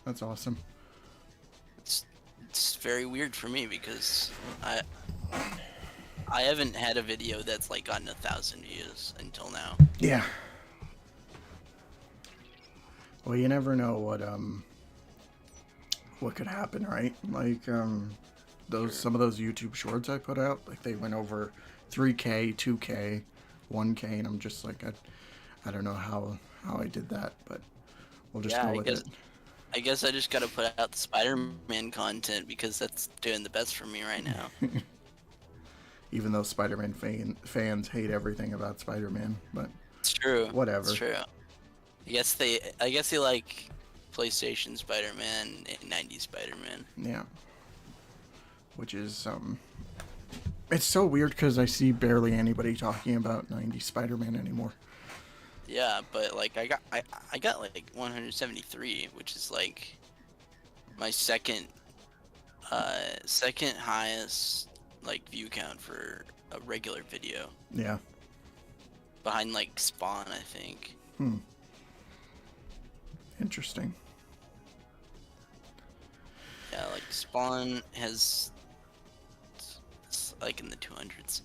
That's awesome. It's very weird for me because I haven't had a video that's like gotten 1,000 views until now. Yeah. Well, you never know what could happen, right? Like some of those YouTube shorts I put out, like they went over 3K, 2K, 1K, and I'm just like I don't know how I did that, but we'll just Yeah, go with it. I guess I just gotta put out the Spider-Man content because that's doing the best for me right now. Even though Spider-Man fans hate everything about Spider-Man, but It's true. whatever. It's true. I guess they like PlayStation Spider-Man and 90s Spider-Man. Yeah. Which is it's so weird because I see barely anybody talking about 90s Spider-Man anymore. Yeah, but like I got like 173, which is like my second highest like view count for a regular video. Yeah. Behind like Spawn, I think. Interesting. Yeah, like Spawn has it's like in the 200s.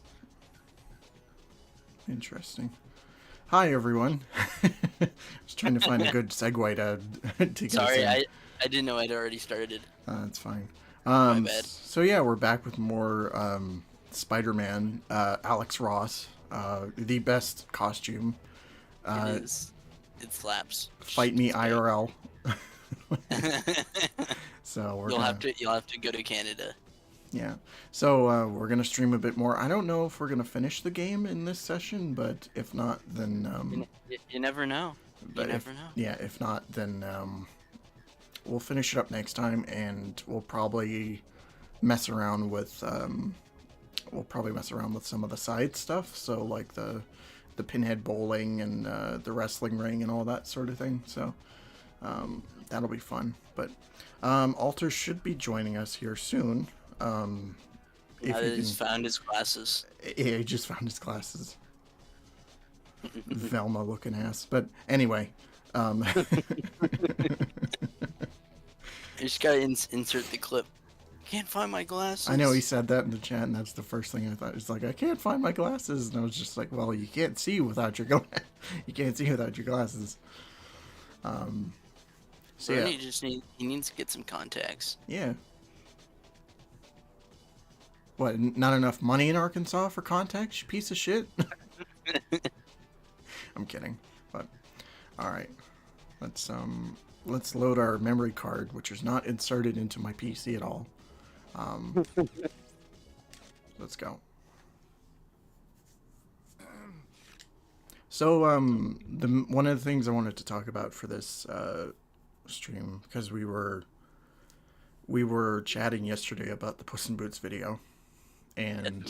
Interesting. Hi everyone. I was trying to find a good segue to get Sorry, us in. I didn't know I'd already started. That's fine. My bad. So yeah, we're back with more Spider-Man. Alex Ross, the best costume. It is. It slaps. Fight me It's IRL. So we're you'll have to go to Canada. Yeah. So we're gonna stream a bit more. I don't know if we're gonna finish the game in this session, but if not, then You never know. You never know. Yeah, if not, then we'll finish it up next time, and we'll probably mess around with some of the side stuff. So like the pinhead bowling and the wrestling ring and all that sort of thing. So that'll be fun. But Alter should be joining us here soon. If he just found his glasses. Yeah, he just found his glasses. Velma looking ass. But anyway. You just gotta insert the clip. Can't find my glasses. I know he said that in the chat, and that's the first thing I thought. It's like, I can't find my glasses, and I was just like, well, you can't see without your you can't see without your glasses. So yeah, he needs to get some contacts. yeah. What? Not enough money in Arkansas for contacts, you piece of shit. I'm kidding, but all right. Let's load our memory card, which is not inserted into my PC at all. Let's go. So one of the things I wanted to talk about for this stream, because we were chatting yesterday about the Puss in Boots video, and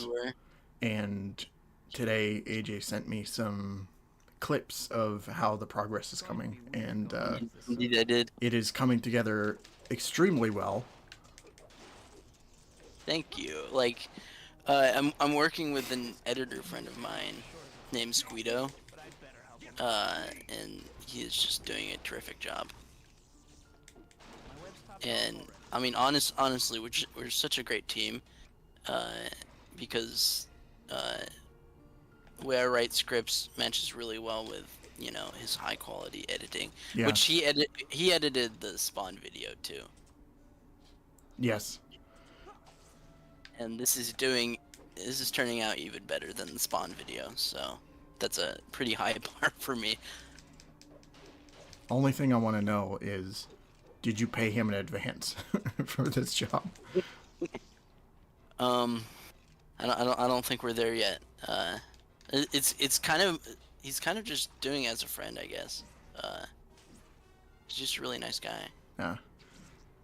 today AJ sent me some clips of how the progress is coming, and Indeed, I did. it is coming together extremely well. Thank you. Like, I'm working with an editor friend of mine named Squeedo, and he is just doing a terrific job. And I mean, honestly, we're such a great team, because the way I write scripts matches really well with his high quality editing, Yeah. which he edited the Spawn video too. Yes. And this is turning out even better than the Spawn video, so that's a pretty high bar for me. Only thing I want to know is, did you pay him in advance for this job? I don't think we're there yet. It's kind of he's kind of just doing it as a friend, I guess. He's just a really nice guy. Yeah.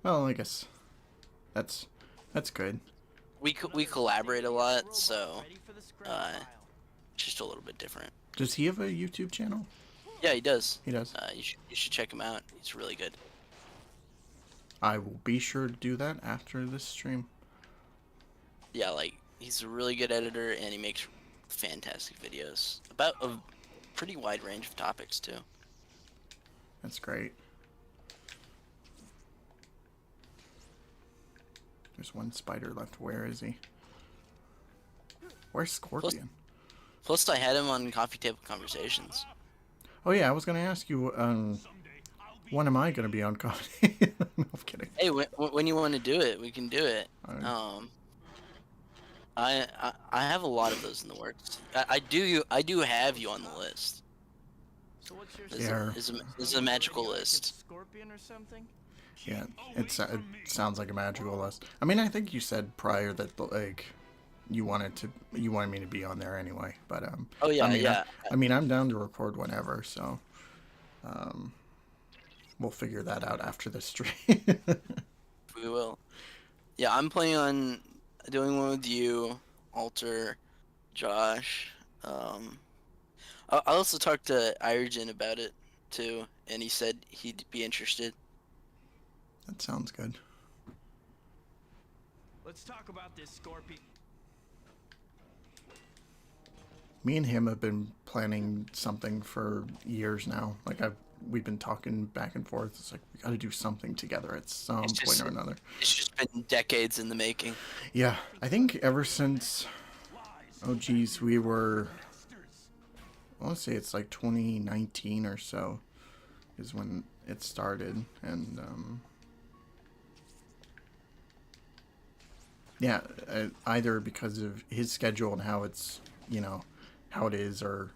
Well, I guess that's good. We collaborate a lot, so it's just a little bit different. Does he have a YouTube channel? Yeah, he does. He does. You should check him out. He's really good. I will be sure to do that after this stream. Yeah, like he's a really good editor, and he makes fantastic videos about a pretty wide range of topics too. That's great. There's one spider left. Where is he? Where's Plus, Scorpion? plus, I had him on Coffee Table Conversations. Oh yeah, I was gonna ask you. When am I gonna be on Coffee? No, I'm kidding. Hey, when you want to do it, we can do it. I have a lot of those in the works. I do have you on the list. So what's your Yeah. Is a magical list. Scorpion or something? Yeah, it sounds like a magical list. I mean, I think you said prior that like you wanted me to be on there anyway. But Oh yeah, I mean, yeah. I mean, I'm down to record whenever, so we'll figure that out after the stream. We will. Yeah, I'm planning on doing one with you, Alter, Josh. I also talked to Iragen about it too, and he said he'd be interested. That sounds good. Let's talk about this Scorpion. Me and him have been planning something for years now. Like we've been talking back and forth. It's like we got to do something together at some point or another. It's just been decades in the making. Yeah, I think ever since, oh geez, we were, I want to say it's like 2019 or so is when it started. And yeah, either because of his schedule and how it's, you know, how it is, or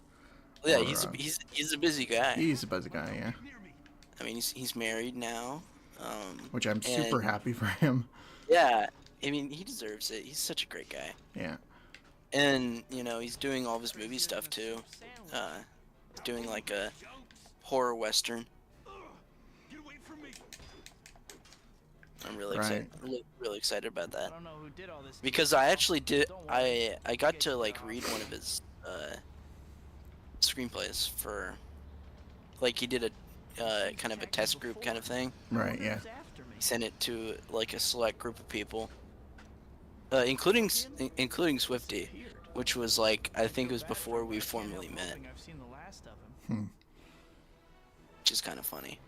Yeah, or, he's a busy guy. he's a busy guy, yeah. I mean, he's married now. Which I'm super happy for him. Yeah, I mean, he deserves it. He's such a great guy. Yeah. And, you know, he's doing all of his movie stuff too. Doing like a horror western. I'm really excited. Really excited about that. I don't know who did all this. Because I actually did. I got to like read one of his screenplays for. Like he did a kind of a test group kind of thing. Right, yeah. He sent it to like a select group of people, including Swifty, which was like I think it was before we formally met, I've seen the last of him. which is kind of funny.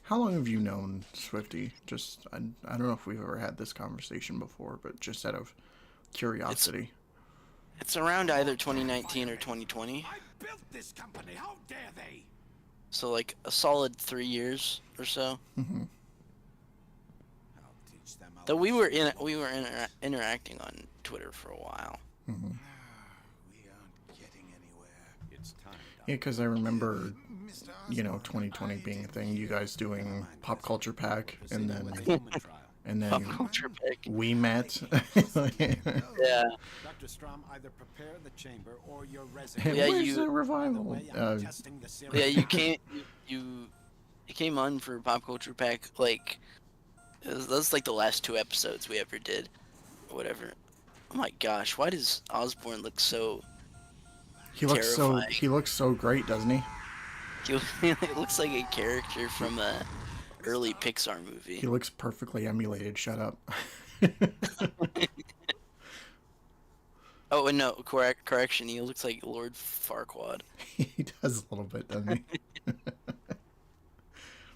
How long have you known Swifty? Just, I don't know if we've ever had this conversation before, but just out of curiosity. It's around either 2019 or 2020. I built this company. How dare they? So like a solid 3 years or so. I'll teach them. Though we were interacting on Twitter for a while. We aren't getting anywhere. It's time. Yeah, because I remember, you know, 2020 being a thing, you guys doing Pop Culture Pack, and then Pop culture pick. we met. Yeah. Dr. Strom, either prepare the chamber or your Hey, Yeah, where's you- the revival? Yeah, you came on for Pop Culture Pack like that's like the last 2 episodes we ever did, or whatever. Oh my gosh, why does Osborn look so? He looks so great, doesn't he? He looks like a character from a early Pixar movie. He looks perfectly emulated. Shut up. Oh, and no, correction. He looks like Lord Farquaad. He does a little bit, doesn't he?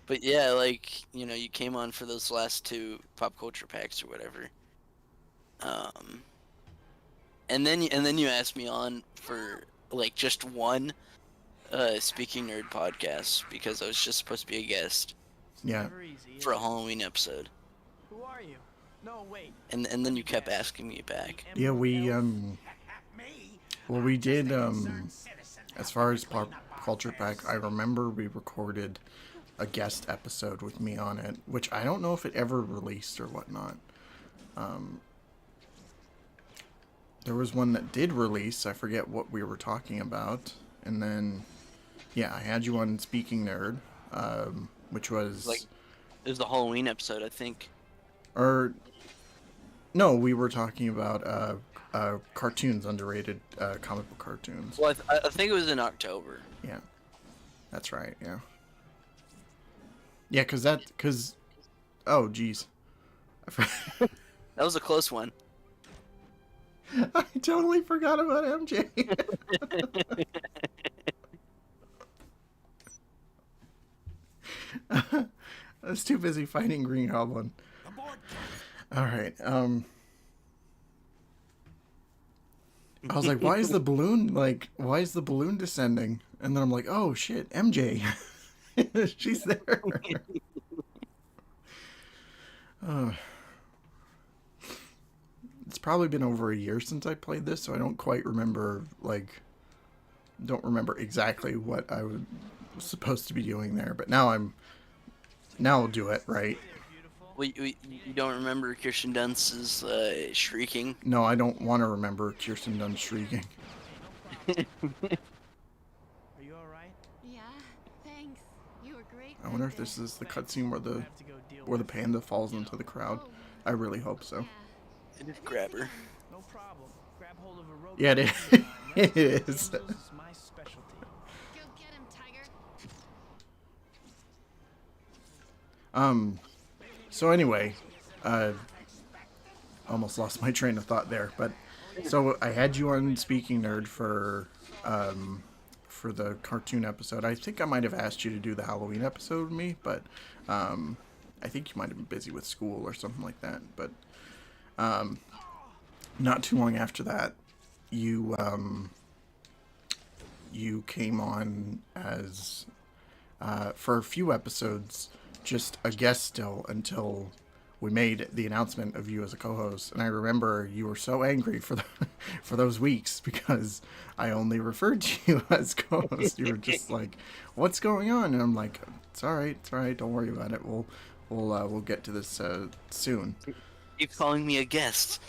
But yeah, like, you know, you came on for those last 2 Pop Culture Packs or whatever. And then you asked me on for like just one Speaking Nerd podcast because I was just supposed to be a guest Yeah. Never easy, is for a it? Halloween episode. Who are you? No, wait. And then you kept asking me back. Yeah, we well, we did as far as Pop Culture Pack, I remember we recorded a guest episode with me on it, which I don't know if it ever released or whatnot. There was one that did release. I forget what we were talking about, and then yeah, I had you on Speaking Nerd, which was Like, it was the Halloween episode, I think. or no, we were talking about cartoons, underrated comic book cartoons. Well, I think it was in October. Yeah, that's right. Yeah, yeah, because oh geez, That was a close one. I totally forgot about MJ. I was too busy fighting Green Goblin. All right. I was like, why is the balloon descending? And then I'm like, oh shit, MJ. She's there. It's probably been over a year since I played this, so I don't quite remember, don't remember exactly what I was supposed to be doing there. But now I'll do it, right? Well, you don't remember Kirsten Dunst's shrieking? No, I don't want to remember Kirsten Dunst shrieking. Are you alright? Yeah, thanks. You were great. I wonder if this is the cutscene where I the have to go deal where the with panda falls into the crowd. I really hope so. Yeah. Just grab her. No problem. Grab hold of a rope. Yeah, it is. It is. Angels is my specialty. Go get him, Tiger. So anyway, almost lost my train of thought there, but so I had you on Speaking Nerd for the cartoon episode. I think I might have asked you to do the Halloween episode with me, but I think you might have been busy with school or something like that. But not too long after that, you came on as for a few episodes, just a guest still until we made the announcement of you as a co-host. And I remember you were so angry for for those weeks because I only referred to you as co-host. You were just like, "What's going on?" And I'm like, it's all right, don't worry about it. We'll get to this soon." Keep calling me a guest.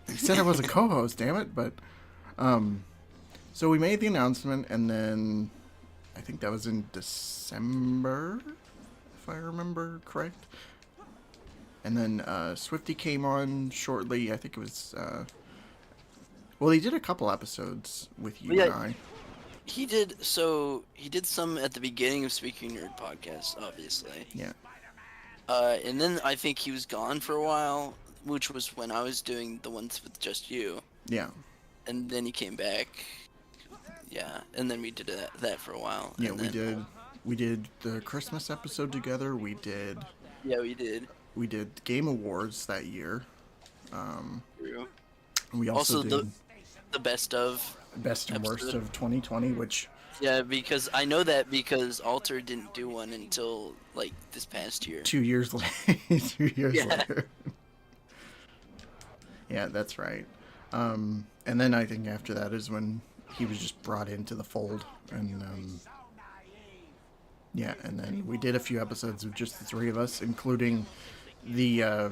You said I was a co-host, damn it! But so we made the announcement, and then I think that was in December, if I remember correct. And then Swifty came on shortly. I think it was. Well, he did a couple episodes with you and I. He did some at the beginning of Speaking Nerd podcast, obviously. Yeah. And then I think he was gone for a while, which was when I was doing the ones with just you. Yeah. And then he came back. Yeah, and then we did that for a while. Yeah, and we then, did. We did the Christmas episode together. We did. Yeah, we did. We did Game Awards that year. True. We also did the best of Best and Worst episode. of 2020, which Yeah, because I know that because Alter didn't do one until like this past year. 2 years later. 2 years Yeah. later. Yeah, that's right. And then I think after that is when he was just brought into the fold, and yeah, and then we did a few episodes of just the three of us, including the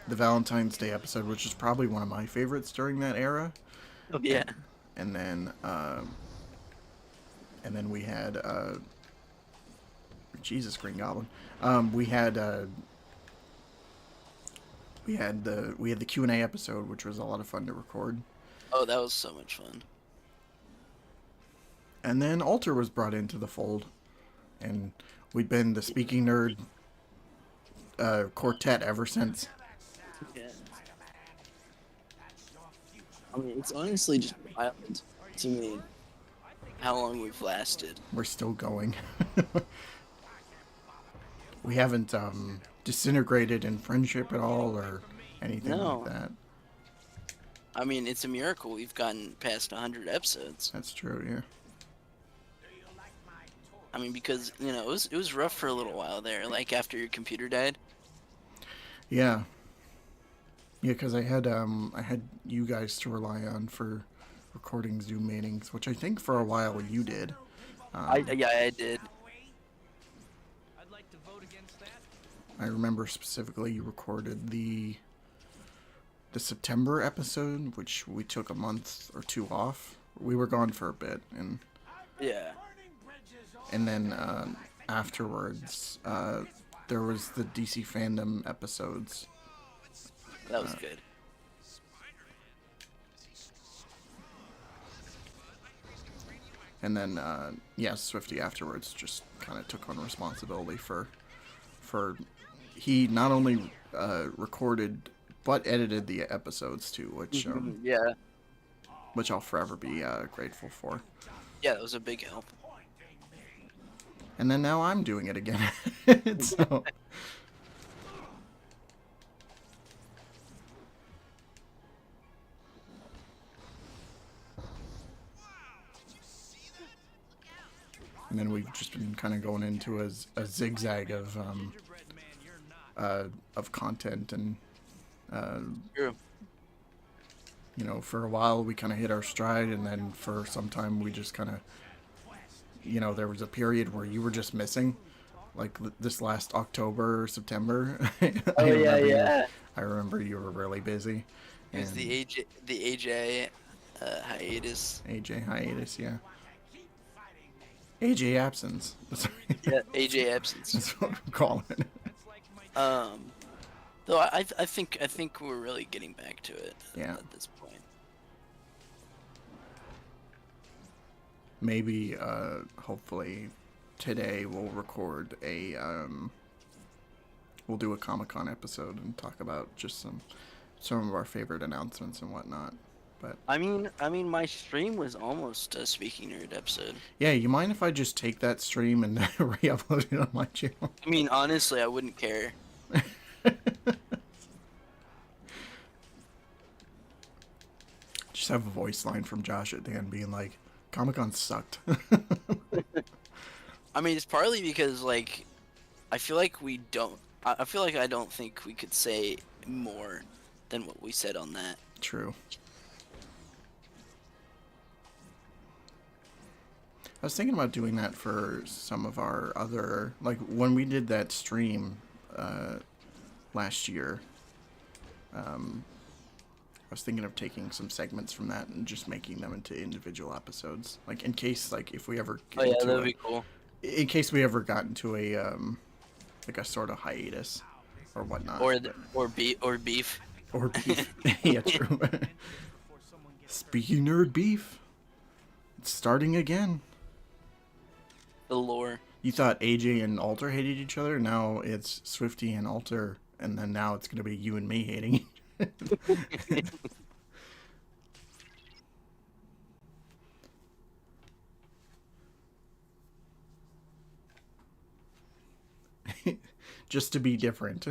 Valentine's Day episode, which is probably one of my favorites during that era. Oh, yeah. And then we had Jesus, Green Goblin. We had the Q&A episode, which was a lot of fun to record. Oh, that was so much fun. And then Alter was brought into the fold, and we've been the Speaking Nerd quartet ever since. Yeah. I mean, it's honestly just wild to me how long we've lasted. We're still going. We haven't disintegrated in friendship at all or anything No. like that. I mean, it's a miracle we've gotten past 100 episodes. That's true, yeah. I mean, because, you know, it was rough for a little while there, like after your computer died. Yeah. Yeah, because I had you guys to rely on for recording Zoom meetings, which I think for a while you did. I did. I'd like to vote against that. I remember specifically you recorded the September episode, which we took a month or two off. We were gone for a bit, and Yeah. then afterwards there was the DC fandom episodes. That was good. And then, Swifty afterwards just kind of took on responsibility for he not only recorded but edited the episodes too, Yeah. which I'll forever be grateful for. Yeah, that was a big help. And then now I'm doing it again. So, and then we've just been kind of going into a zigzag of content, and True. you know, for a while we kind of hit our stride, and then for some time we just kind of, you know, there was a period where you were just missing, like this last October, September. Oh yeah, yeah. I remember you were really busy. It was the AJ hiatus. AJ hiatus, yeah. AJ absence. Yeah, AJ absence. That's what I'm calling it. Though I think we're really getting back to it. Yeah. At this point. Maybe, hopefully, today we'll record we'll do a Comic-Con episode and talk about just some of our favorite announcements and whatnot. But I mean, my stream was almost a Speaking Nerd episode. yeah, you mind if I just take that stream and re-upload it on my channel? I mean, honestly, I wouldn't care. Just have a voice line from Josh at the end being like, Comic-Con sucked. I mean, it's partly because like, I feel like we don't. I feel like I don't think we could say more than what we said on that. True. I was thinking about doing that for some of our other, like when we did that stream last year. I was thinking of taking some segments from that and just making them into individual episodes, like in case, like if we ever get Oh yeah, into that'd be cool. in case we ever got into a like a sort of hiatus or whatnot. Or beef. Or beef. Yeah, true. Speaking nerd beef, it's starting again. The lore. You thought AJ and Alter hated each other. Now it's Swifty and Alter, and then now it's gonna be you and me hating each other. Just to be different.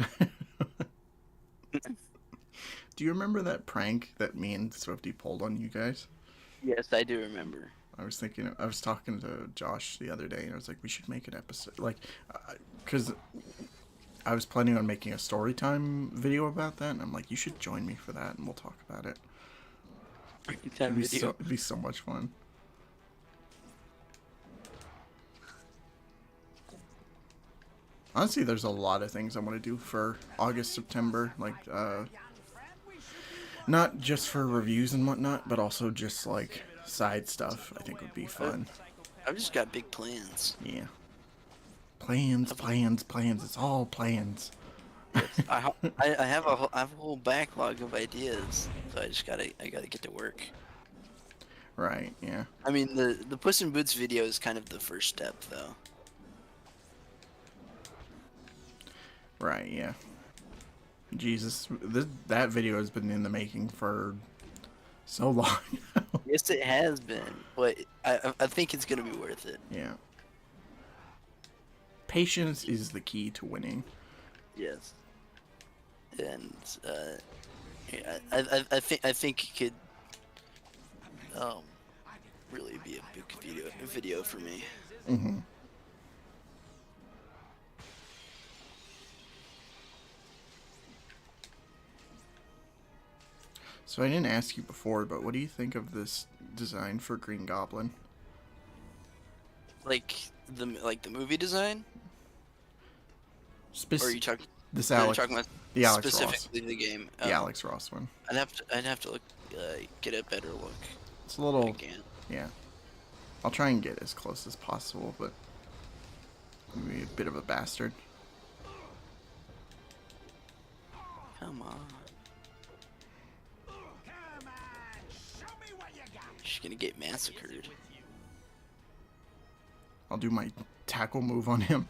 Do you remember that prank that me and Swifty pulled on you guys? Yes, I do remember. I was talking to Josh the other day, and I was like, we should make an episode, like, because I was planning on making a story time video about that, and I'm like, you should join me for that, and we'll talk about it. It'd be so much fun. Honestly, there's a lot of things I want to do for August, September, like, not just for reviews and whatnot, but also just, like, side stuff I think would be fun. I've just got big plans. Yeah. Plans. It's all plans. I have a whole backlog of ideas, so I gotta get to work. Right, yeah. I mean, the Puss in Boots video is kind of the first step, though. Right, yeah. Jesus, that video has been in the making for so long. Yes, it has been, but I think it's gonna be worth it. Yeah. Patience is the key to winning. Yes. And yeah, I think it could really be a big video for me. Mm-hmm. So I didn't ask you before, but what do you think of this design for Green Goblin? Like the movie design? Or are you talking? This Are you Alex, talking about the Alex Ross, specifically the game? the Alex Ross one. I'd have to look, get a better look. It's a little, Again. yeah. I'll try and get as close as possible, but I'm gonna be a bit of a bastard. Come on. She's gonna get massacred. I'll do my tackle move on him.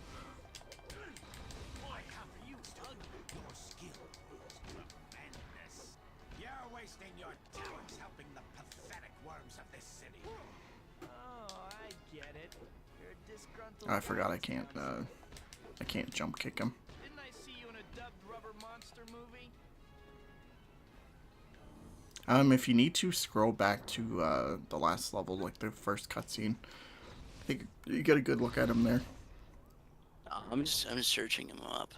You're wasting your talents helping the pathetic worms of this city. Oh, I get it. You're disgruntled I forgot I bouncer. can't jump kick him. Didn't I see you in a dubbed rubber monster movie? If you need to, scroll back to the last level, like the first cutscene. I think you get a good look at him there. I'm just searching him up.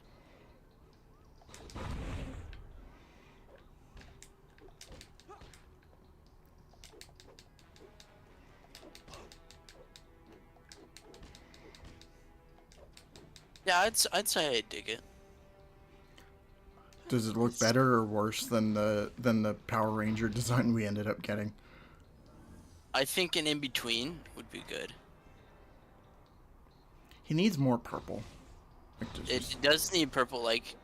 Yeah, I'd say I dig it. Does it look better or worse than the Power Ranger design we ended up getting? I think an in between would be good. He needs more purple. Like, It does need purple, like,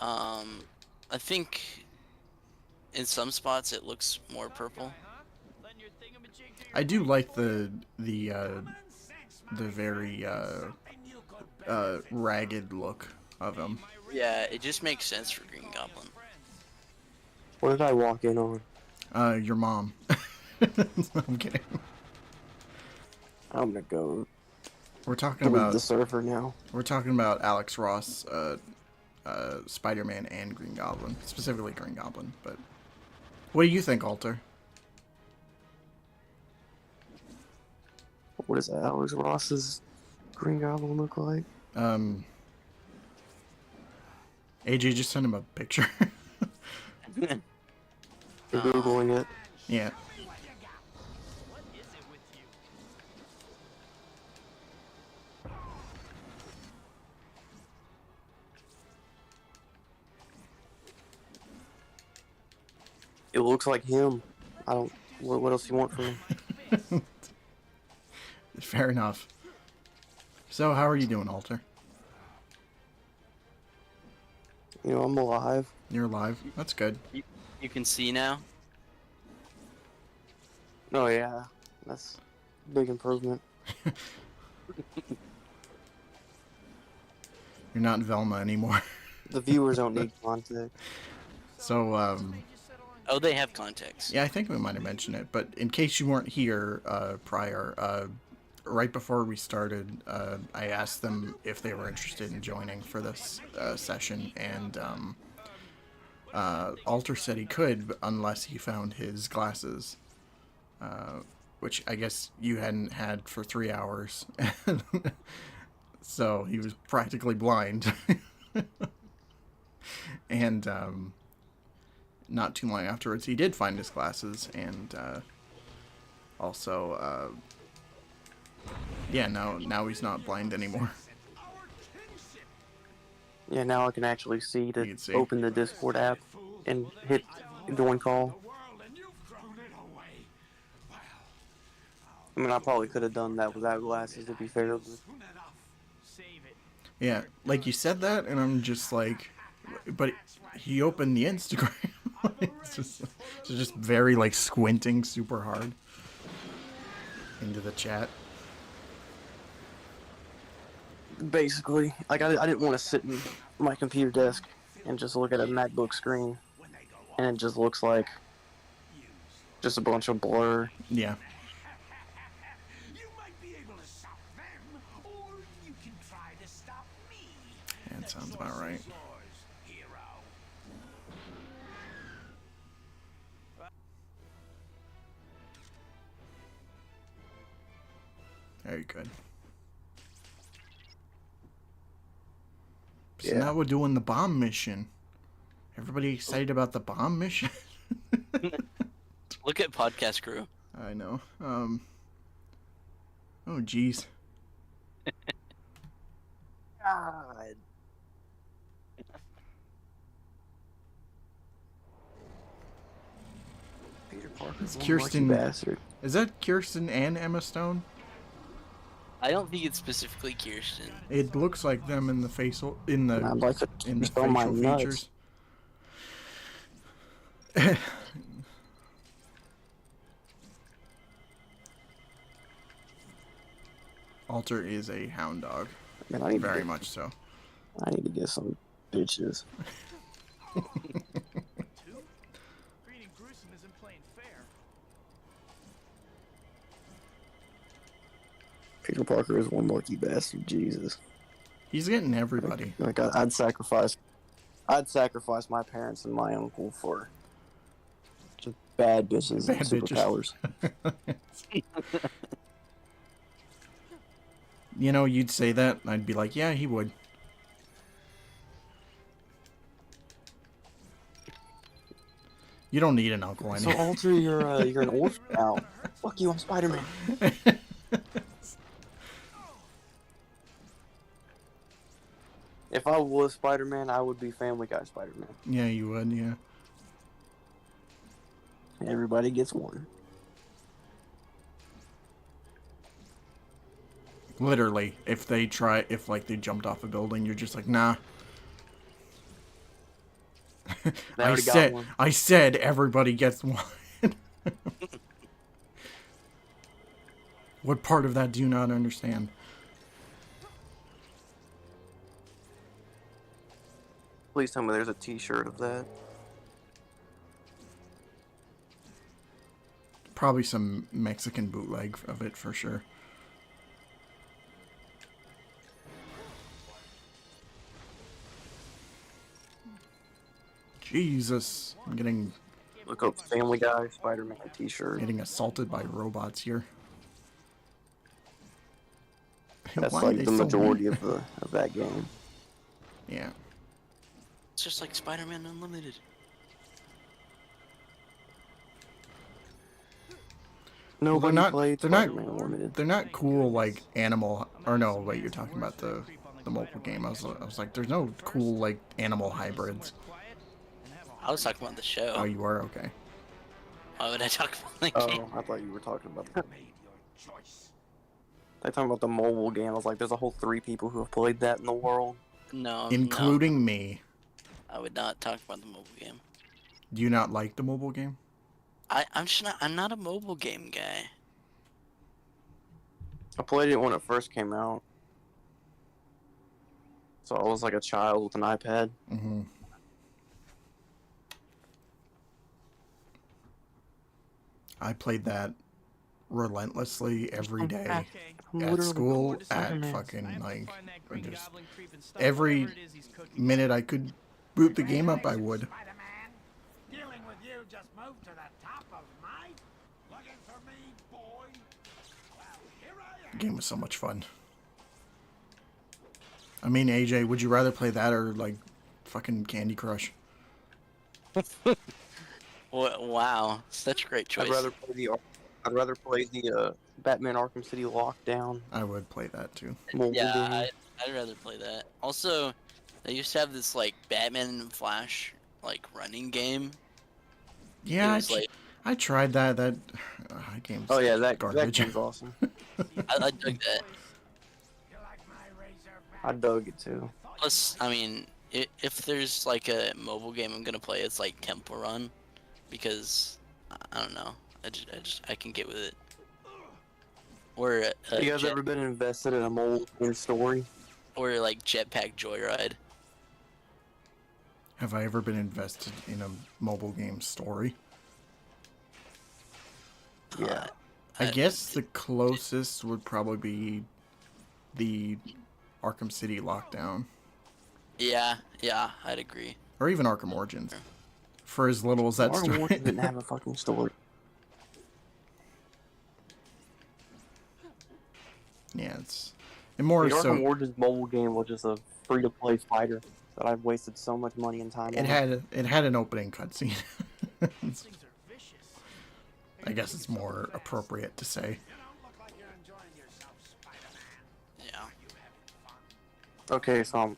I think in some spots it looks more purple. Huh? Letting your thingamajig do your I do thing like for you? the very ragged look of him. Yeah, it just makes sense for Green Goblin. What did I walk in on? Your mom. I'm kidding. I'm gonna go We're talking delete about the server now. we're talking about Alex Ross, Spider-Man, and Green Goblin, specifically Green Goblin. But what do you think, Alter? What does Alex Ross's Green Goblin look like? AJ just sent him a picture. You're Googling it. Yeah. What is it with you? It looks like him. I don't. What else do you want from him? Fair enough. So, how are you doing, Alter? You know, I'm alive. You're alive. That's good. You can see now. Oh yeah, that's a big improvement. You're not Velma anymore. The viewers don't need context. So, Oh, they have context. yeah, I think we might have mentioned it, but in case you weren't here prior, right before we started, I asked them if they were interested in joining for this session, and Alter said he could, unless he found his glasses, which I guess you hadn't had for 3 hours. So he was practically blind. And not too long afterwards, he did find his glasses, and also, yeah, now he's not blind anymore. Yeah, now I can actually see You to can see. open the Discord app and hit join call. I mean, I probably could have done that without glasses, to be fair. But Save it. Yeah, like you said that, and I'm just like, but he opened the Instagram. it's just very like squinting super hard into the chat. basically, like I didn't want to sit in my computer desk and just look at a MacBook screen, and it just looks like just a bunch of blur. Yeah. You might be able to stop them, or you can try to stop me. Yeah, that sounds about right. Yours, hero. Very good. So Yeah. now we're doing the bomb mission. Everybody excited about the bomb mission? Look at podcast crew. I know. Oh, geez. God. Peter Parker's It's one lucky Kirsten. bastard. Is that Kirsten and Emma Stone? I don't think it's specifically Kirsten. It looks like them in the facial And I'd like to spell my facial nuts. features. Alter is a hound dog, Man, I need very to much so. I need to get some bitches. Two? Greeting gruesome isn't plain fair. Peter Parker is one lucky bastard. Jesus. He's getting everybody. Like I'd sacrifice my parents and my uncle for just bad bitches and Bad bitches. superpowers. You know, you'd say that, and I'd be like, yeah, he would. You don't need an uncle So anymore. Alter, you're an orphan now. Fuck you, I'm Spider-Man. If I was Spider-Man, I would be Family Guy Spider-Man. Yeah, you would, yeah. Everybody gets one. Literally, if they jumped off a building, you're just like, nah. They already got one. I said everybody gets one. What part of that do you not understand? Please tell me there's a T-shirt of that. Probably some Mexican bootleg of it for sure. Jesus, I'm getting Look up Family Guy Spider-Man T-shirt. assaulted by robots here. That's Why are like they the so majority weird? of that game. Yeah. It's just like Spider-Man Unlimited. Nobody not- played they're not- Spider-Man Unlimited. They're not cool like animal, or no, wait, you're talking about the mobile game. I was like, there's no cool like animal hybrids. I was talking about the show. Oh, you are? Okay. Why would I talk about the game? Oh, I thought you were talking about that. Made your choice. They're talking about the mobile game. I was like, there's a whole 3 people who have played that in the world. No, Including me. no, I would not talk about the mobile game. Do you not like the mobile game? I'm not a mobile game guy. I played it when it first came out. So I was like a child with an iPad. Mm-hmm. I played that relentlessly every day. I'm At literally school, bored as at Spider-Man. fucking, like, just every minute I could boot the game up, I would. Spider-Man, dealing with you just moved to the top of my. Looking for me, boy. Well, here I am. The game was so much fun. I mean, AJ, would you rather play that or, like, fucking Candy Crush? Wow, such a great choice. I'd rather play the Batman Arkham City Lockdown I would play that, too. mobile game. I'd rather play that. Also, they used to have this like Batman and Flash like running game. Yeah, It was like I tried that. That game's Oh yeah, that garbage. game's awesome. I dug that. You like my razor back? I dug it too. Plus, I mean, if there's like a mobile game I'm gonna play, it's like Temple Run, because I don't know, I can get with it. Or You guys ever been invested in a mobile game story? or like Jetpack Joyride. Have I ever been invested in a mobile game story? Yeah. I guess the closest would probably be the Arkham City Lockdown. Yeah, I'd agree. Or even Arkham Origins. For as little as that Arkham story. Origins didn't have a fucking story. Yeah, it's... And more The Arkham so... Origins mobile game was just a free-to-play fighter that I've wasted so much money and time on. It had an opening cutscene. Things are vicious. I guess it's more appropriate to say. You don't look like you're enjoying yourself, Spider-Man. Yeah. You having fun? Okay, so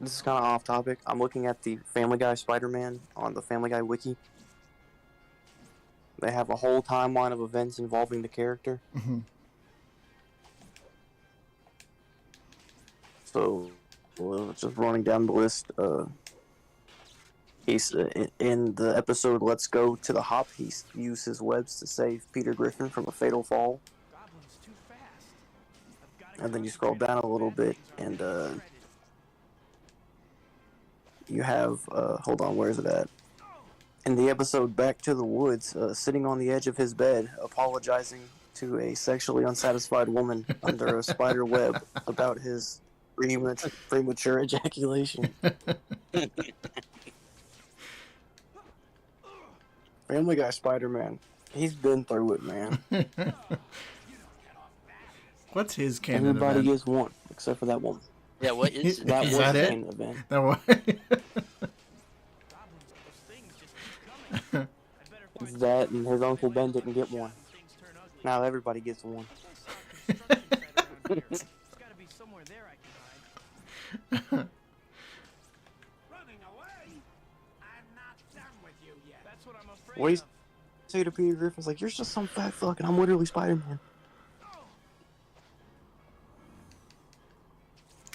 this is kind of off topic. I'm looking at the Family Guy Spider-Man on the Family Guy wiki. They have a whole timeline of events involving the character. Mhm. So, well, just running down the list. He's in the episode "Let's Go to the Hop." He used his webs to save Peter Griffin from a fatal fall. Goblin's too fast. I've gotta And then you concentrate scroll on down a the little bad bit, things already and decided. you have hold on, where's it at? In the episode "Back to the Woods," sitting on the edge of his bed, apologizing to a sexually unsatisfied woman under a spider web about his premature ejaculation. Family Guy Spider-Man. He's been through it, man. What's his canon Everybody event? gets one, except for that woman. Yeah, what is it? That Is was that the it? canon event. That one? Problems with those things just keep coming. I'd better It's find that, some and cover his before Uncle they Ben land didn't on get the one. shot and things turn ugly. Now everybody gets one. I saw a construction site around here. There's gotta be somewhere there I can hide. Running away? I'm not done with you yet. That's what I'm afraid What do you of. say to Peter Griffin's like, you're just some fat fuck, and I'm literally Spider-Man.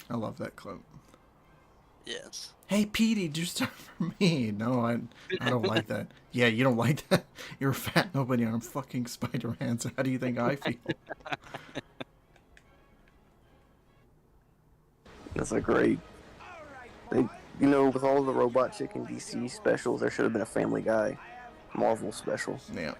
I love that clip. Yes. Hey, Petey, do stuff for me. No, I don't like that. Yeah, you don't like that? You're a fat nobody and I'm fucking Spider-Man, so how do you think I feel? That's a great. They, you know, with all the Robot Chicken DC specials, there should have been a Family Guy Marvel special. Yeah.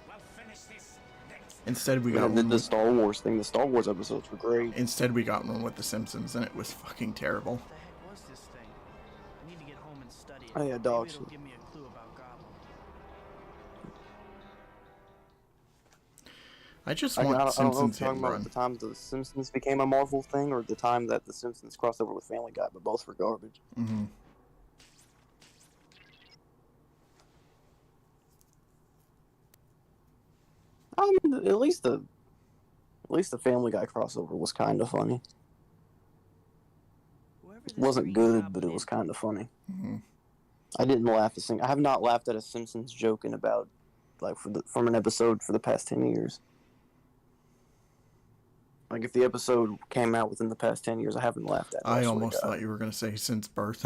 We'll finish this next. Instead, we They got did one the with, Star Wars thing. The Star Wars episodes were great. instead we got one with The Simpsons, and it was fucking terrible. What the heck was this thing? I need to get home and study it. Oh, yeah, dog Maybe it'll shit. give me a clue about Goblin. I just I want don't know if you're Simpsons hit talking and about run. the time The Simpsons became a Marvel thing, or the time that The Simpsons crossed over with Family Guy, but both were garbage. Mm-hmm. I mean, at least the Family Guy crossover was kind of funny. Whoever It this wasn't green good, goblin but it was is, kind of funny. Mm-hmm. I didn't laugh I have not laughed at a Simpsons joke in about from an episode for the past 10 years. Like if the episode came out within the past 10 years, I haven't laughed at it. I swear to almost God. thought you were going to say since birth.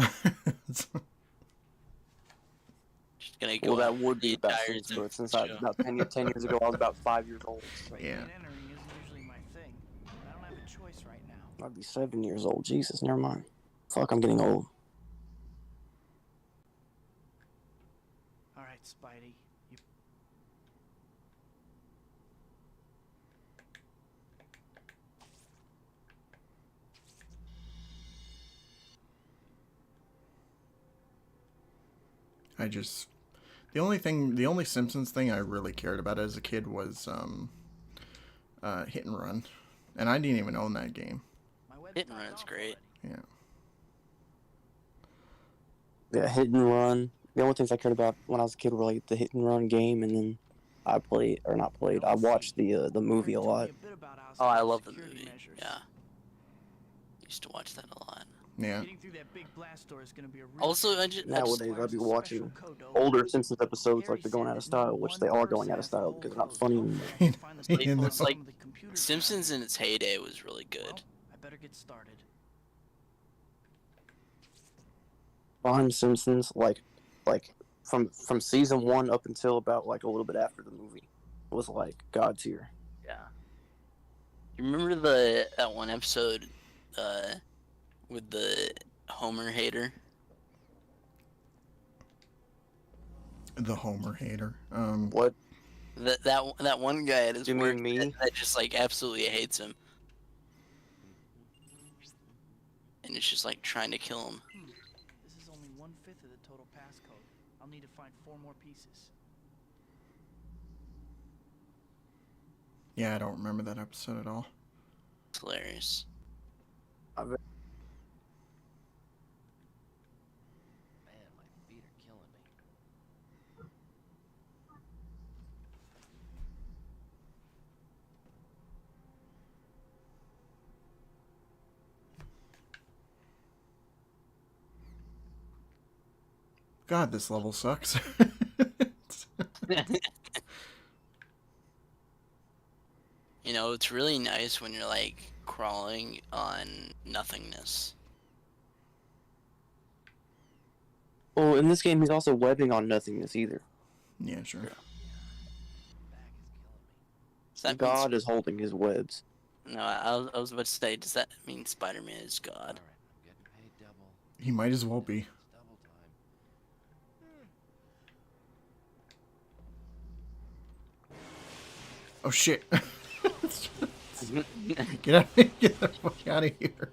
Just gonna go Well, that on would be the about entire since birth. Since show. about 10 years ago, I was about 5 years old. breaking Yeah. and entering isn't usually my thing. I don't have a choice right now. I'd be 7 years old. Jesus, never mind. Fuck, I'm getting old. All right, Spidey. You I just... the only Simpsons thing I really cared about as a kid was Hit and Run. And I didn't even own that game. my Hit and website's Run's off great. already. Yeah. Yeah, hit and run. The only things I cared about when I was a kid were like the hit and run game, and then I watched the movie a lot. Oh, I love the movie. Yeah. Used to watch that a lot. Yeah. Getting through that big blast door is gonna be a real Also, I just Nowadays, I'd be watching older Simpsons episodes like they're going out of style, which they are going out of style because they're not funny anymore. You know. It's like Simpsons in its heyday was really good. Well, I better get started. Prime Simpsons, like from season 1 up until about like a little bit after the movie, was like god tier. Yeah. You remember that one episode with the Homer hater? The Homer hater. What? That one guy at his You mean work me? that just like absolutely hates him. And it's just like trying to kill him. This is only 1/5 of the total passcode. I'll need to find 4 more pieces. Yeah, I don't remember that episode at all. It's hilarious. Man, my feet are killing me. God, this level sucks. You know, it's really nice when you're like crawling on nothingness. Well, in this game, he's also webbing on nothingness either. Yeah, sure. Back is killing me. Does that God is holding his webs. mean, no, I was about to say, does that mean Spider-Man is God? Alright, I'm getting paid double. He might as well be. It's double time. Oh shit! Get the fuck out of here!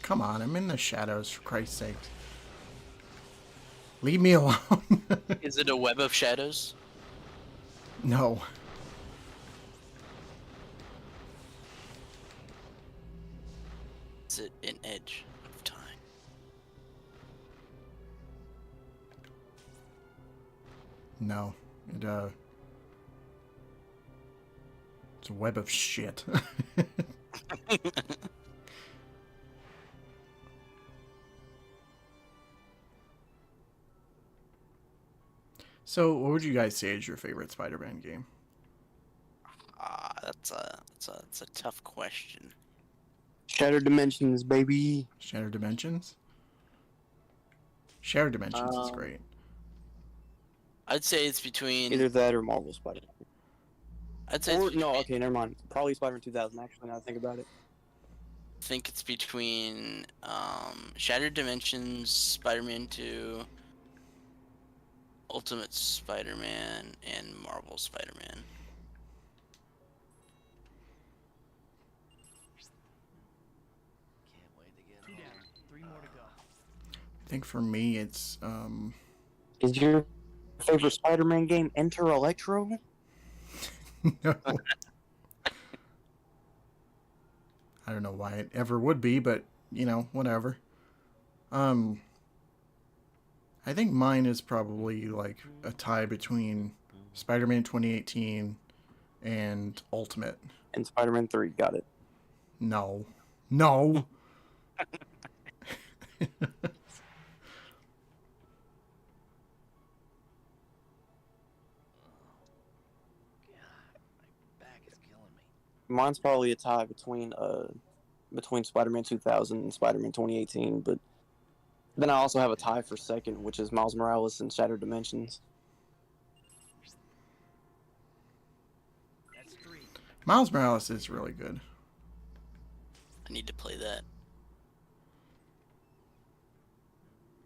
Come on, I'm in the shadows, for Christ's sake. Leave me alone. Is it a web of shadows? No. Is it an edge of time? No. It's a web of shit. So, what would you guys say is your favorite Spider-Man game? That's a tough question. Shattered Dimensions, baby. Shattered Dimensions? Shattered Dimensions is Um, great. I'd say it's between. Either that or Marvel Spider-Man. I'd say Or, it's no, between- okay, never mind. Probably Spider-Man 2000, actually, now that I think about it. I think it's between Shattered Dimensions, Spider-Man 2, Ultimate Spider-Man, and Marvel Spider-Man. Can't wait to get 2 down, home. 3 more to go. I think for me, it's Is your favorite Spider-Man game Enter Electro? no. I don't know why it ever would be, but you know, whatever. I think mine is probably like a tie between Spider-Man 2018 and Ultimate. And Spider-Man 3, got it. No. No. God, my back is killing me. Mine's probably a tie between Spider-Man 2000 and Spider-Man 2018, but then I also have a tie for second, which is Miles Morales and Shattered Dimensions. That's 3. Miles Morales is really good. I need to play that.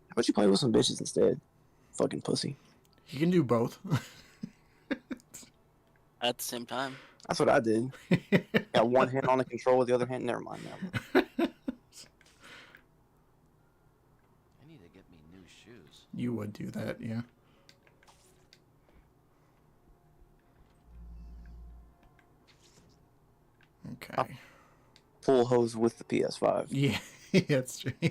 How about you play with some bitches instead? Fucking pussy. You can do both. At the same time. That's what I did. Got one hand on the controller, the other hand. Never mind. Now. I need to get me new shoes. You would do that, yeah. Okay. Full hose with the PS5. Yeah, that's true. All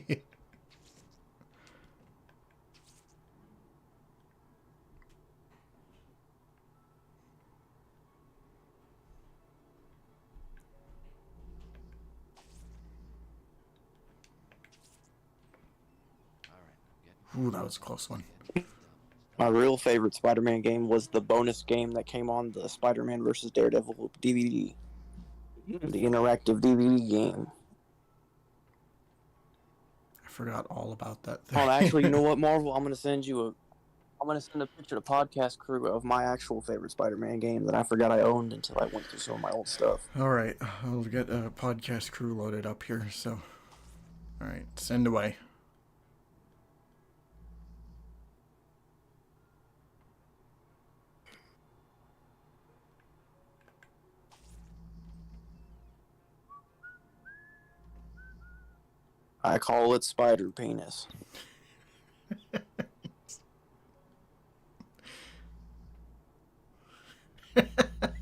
right, I'm getting Ooh, that was a close one. My real favorite Spider-Man game was the bonus game that came on the Spider-Man vs. Daredevil DVD. The interactive DVD game. I forgot all about that thing. Oh, actually, you know what, Marvel? I'm gonna send a picture to podcast crew of my actual favorite Spider-Man game that I forgot I owned until I went through some of my old stuff. All right, I'll get a podcast crew loaded up here. So, all right, send away. I call it Spider Penis. man, it's dark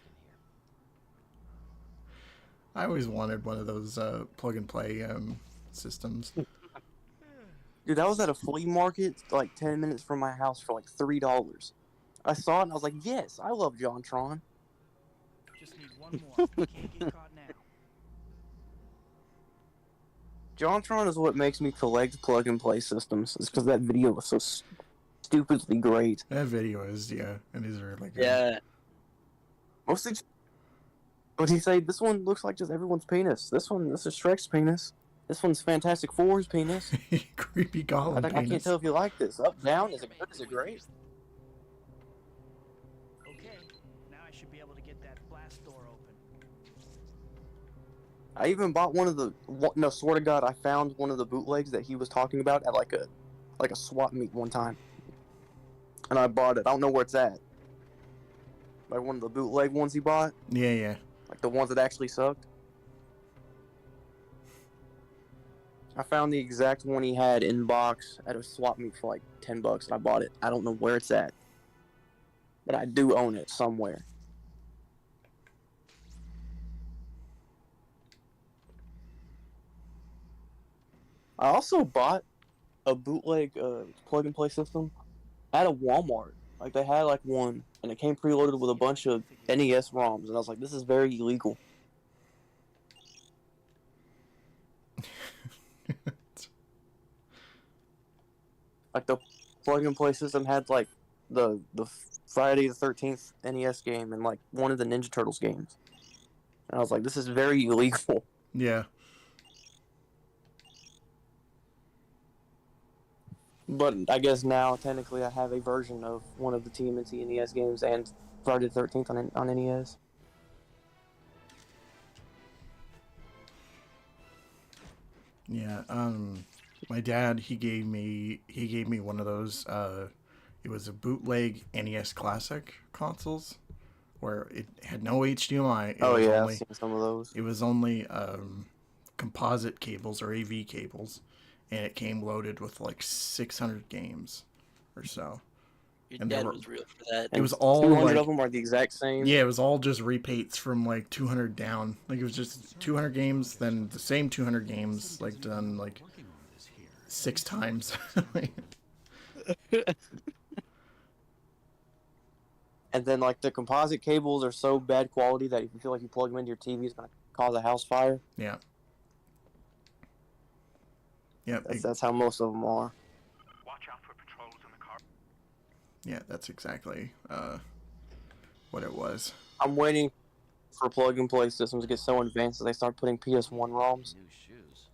in here. I always wanted one of those plug and play systems. Dude, that was at a flea market like 10 minutes from my house for like $3. I saw it and I was like, yes, I love JonTron. Just need 1 more. Can't get caught now. JonTron is what makes me collect plug and play systems. It's because that video was so stupidly great. That video is, yeah, it is really good. Yeah. Mostly What'd he say? This one looks like just everyone's penis. This is Shrek's penis. This one's Fantastic Four's penis. Creepy Gollum I can't penis. tell if you like this. Up, down, is it good? Is it great? Okay, now I should be able to get that blast door open. I even bought one of the. No, swear to God, I found one of the bootlegs that he was talking about at like a swap meet one time, and I bought it. I don't know where it's at. Like one of the bootleg ones he bought, Yeah, yeah. like the ones that actually sucked. I found the exact one he had in box at a swap meet for like $10, and I bought it. I don't know where it's at, but I do own it somewhere. I also bought a bootleg plug and play system at a Walmart. Like they had like one, and it came preloaded with a bunch of NES ROMs, and I was like, this is very illegal. Like the plug and play system had like the Friday the 13th NES game and like one of the Ninja Turtles games. And I was like, this is very illegal. Yeah. But I guess now technically I have a version of one of the TMNT NES games and Friday the 13th on NES. Yeah, my dad he gave me one of those. It was a bootleg NES Classic consoles, where it had no HDMI. I've seen some of those. It was only composite cables or AV cables, and it came loaded with like 600 games, or so. Your And dad was real for that. It was all 200 like, of them are the exact same. yeah, it was all just repates from like 200 down. Like it was just 200 games, then the same 200 games like done like 6 times. And then like the composite cables are so bad quality that if you feel like you plug them into your TV, it's gonna cause a house fire. Yeah. Yep. That's how most of them are. Watch out for patrols in the car. Yeah, that's exactly what it was. I'm waiting for plug and play systems to get so advanced that they start putting PS1 ROMs. New shoes.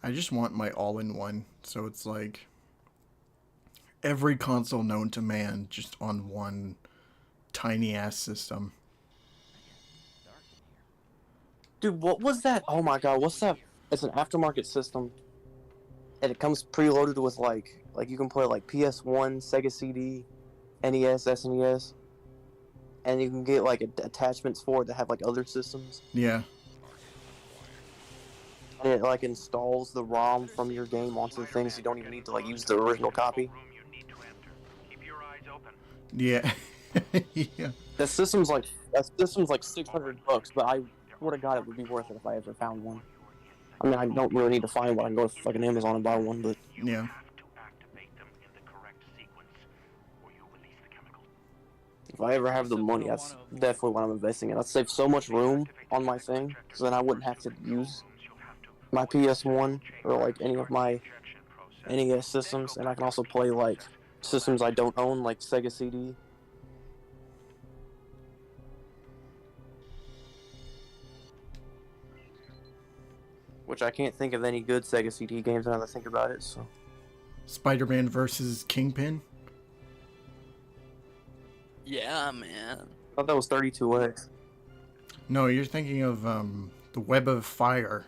I just want my all-in-one, so it's like every console known to man just on one tiny-ass system. Dark in here. Dude, what was that? Oh my god, what's that? It's an aftermarket system, and it comes preloaded with like you can play like PS1, Sega CD, NES, SNES, and you can get like attachments for it that have like other systems. Yeah. And it like installs the ROM from your game onto the thing, so you don't even need to like use the original copy. Room you need to enter. Keep your eyes open. Yeah. Yeah. That system's like $600, but I swear to God it would be worth it if I ever found one. I mean, I don't really need to find one. I can go to fucking Amazon and buy one, but Yeah. Have to activate them in the correct sequence, or you'll release the chemical. if I ever have the money, that's definitely what I'm investing in. I'd save so much room on my thing, so then I wouldn't have to use my PS1 or like any of my NES systems, and I can also play like systems I don't own, like Sega CD. Which I can't think of any good Sega CD games now that I think about it, so. Spider-Man versus Kingpin. Yeah, man. I thought that was 32X. No, you're thinking of the Web of Fire.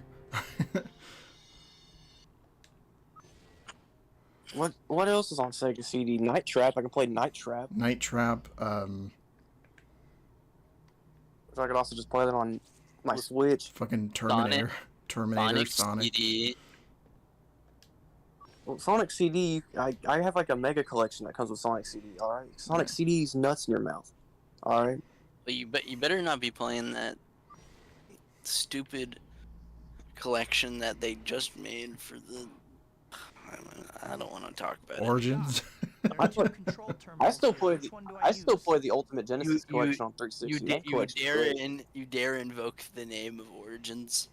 What else is on Sega CD? Night Trap. I can play Night Trap. Night Trap. So I could also just play that on my Switch. Fucking Terminator. Terminator. Sonic. CD. Well, Sonic CD, I have like a mega collection that comes with Sonic CD, alright? Sonic CD's nuts in your mouth, alright? But you better not be playing that stupid collection that they just made for the. I don't want to talk about it. Origins. There are two control I still terminals. play Which one do I still use? play the Ultimate Genesis You- collection on 360. That collection's great. You dare invoke the name of Origins.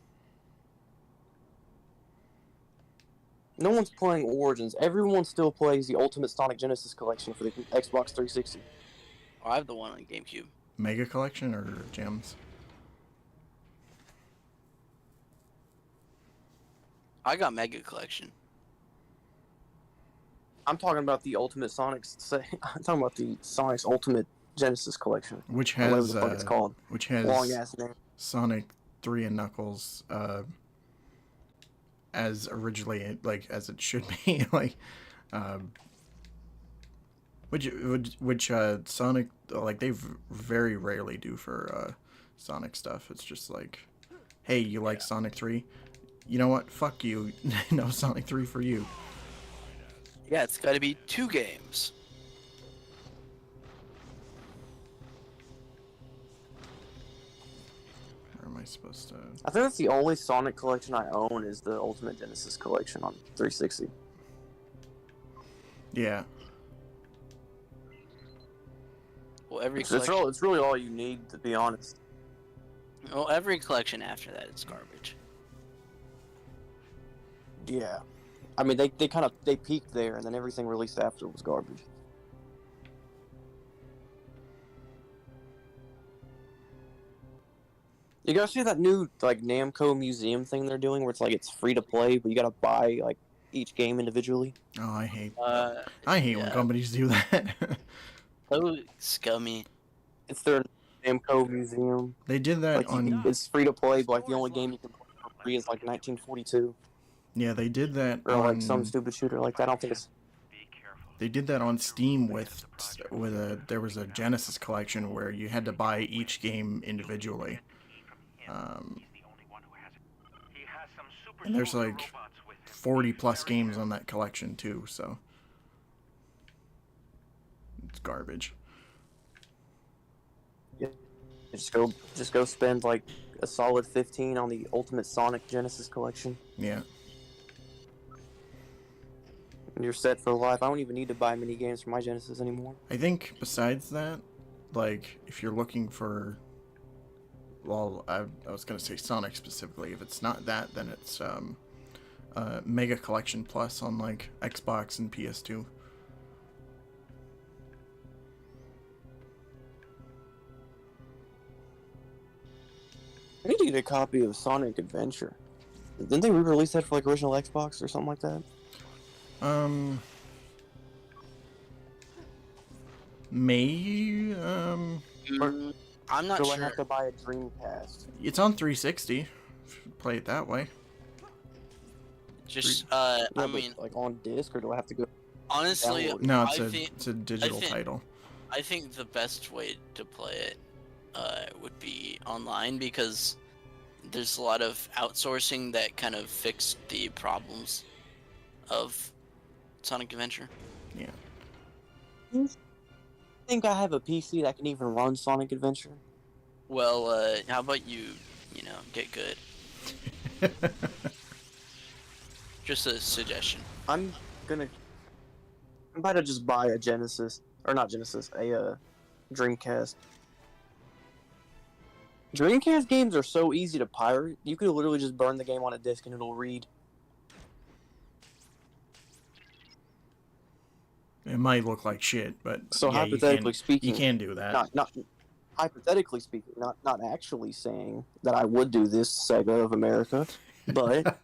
No one's playing Origins. Everyone still plays the Ultimate Sonic Genesis collection for the Xbox 360. Oh, I have the one on GameCube. Mega Collection or Gems? I got Mega Collection. I'm talking about the Ultimate Sonic's. I'm talking about the Sonic's Ultimate Genesis Collection. Which Or whatever has the fuck it's called. which has Long ass name. Sonic 3 and Knuckles as originally, like, as it should be, like, which Sonic, like, they very rarely do for Sonic stuff. It's just like, hey, you like Sonic 3? You know what? Fuck you. No Sonic 3 for you. Yeah, it's got to be 2 games. Where am I supposed to... I think that's the only Sonic collection I own is the Ultimate Genesis collection on 360. Yeah. Well, every It's collection. it's really all you need, to be honest. Well, every collection after that is garbage. Yeah. I mean, they kind of they peaked there, and then everything released after was garbage. You guys see that new like Namco museum thing they're doing, where it's like it's free to play, but you gotta buy like each game individually? Oh, I hate when Yeah. companies do that. So scummy. It's their Namco museum. They did that Like on... it's free to play, but like the only game you can play for free is like 1942, Yeah, they did that or on... like some stupid shooter like that. I don't think it's. They did that on Steam with there was a Genesis collection where you had to buy each game individually. And there's like 40 plus games on that collection too, so it's garbage. Just go spend like a solid 15 on the Ultimate Sonic Genesis collection, Yeah. and you're set for life. I don't even need to buy mini games for my Genesis anymore. I think besides that, like, if you're looking for... Well, I was going to say Sonic specifically. If it's not that, then it's Mega Collection Plus on, like, Xbox and PS2. I need to get a copy of Sonic Adventure. Didn't they re-release that for like original Xbox or something like that? May I'm not Do sure. I have to buy a Dreamcast? it's on 360. If you play it that way. Just, Yeah, I but, mean, like on disc, or do I have to go? honestly, download it? No, I it's a digital think- title. I think the best way to play it would be online, because there's a lot of outsourcing that kind of fixed the problems of Sonic Adventure. Yeah. I think I have a PC that can even run Sonic Adventure. Well, how about you know, get good? Just a suggestion. I'm about to just buy a Genesis, or not Genesis, a Dreamcast. Dreamcast games are so easy to pirate. You could literally just burn the game on a disc and it'll read. It might look like shit, but So yeah, hypothetically speaking, you can do that. not hypothetically speaking, not actually saying that I would do this, Sega of America, but